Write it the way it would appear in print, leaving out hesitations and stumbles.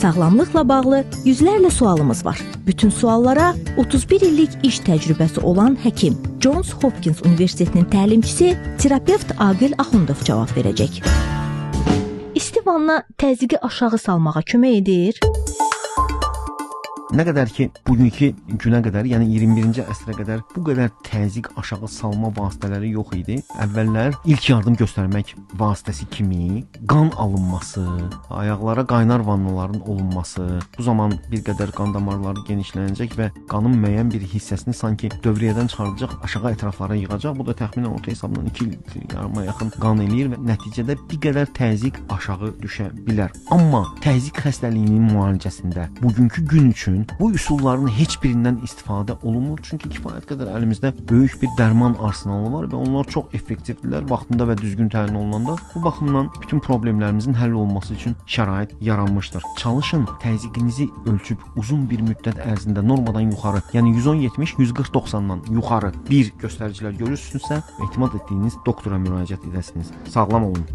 Sağlamlıqla bağlı yüzlərlə sualımız var. Bütün suallara 31 illik iş təcrübəsi olan həkim, Johns Hopkins Universitetinin təlimçisi, terapevt Aqil Axundov cavab verəcək. İsti vanna təzyiqi aşağı salmağa kömək edir. Nə qədər ki, bugünkü günə qədər, yəni 21-ci əsrə qədər bu qədər təzyiq aşağı salma vasitələri yox idi. Əvvəllər ilk yardım göstərmək vasitəsi kimi qan alınması, ayaqlara qaynar vannaların olunması, bu zaman bir qədər qan damarları genişlənəcək və qanın müəyyən bir hissəsini sanki dövriyyədən çıxardacaq, aşağı ətraflara yığacaq. Bu da təxminən orta hesabla 2 litr yarıma yaxın qan eləyir və nəticədə bir qədər təzyiq aşağı düşə bilər. Amma təzyiq xəstəliyinin müalicəsində bugünkü gün üçün bu üsulların heç birindən istifadə olunmur. Çünki kifayət qədər əlimizdə böyük bir dərman arsenalı var və onlar çox effektivdirlər vaxtında və düzgün təyin olunanda. Bu baxımdan bütün problemlərimizin həll olması üçün şərait yaranmışdır. Çalışın təzyiqinizi ölçüb uzun bir müddət ərzində normadan yuxarı, yəni 110-70-140-90-dan yuxarı bir göstəricilər görürsünüzsə, etimad etdiyiniz doktora müraciət edəsiniz. Sağlam olun.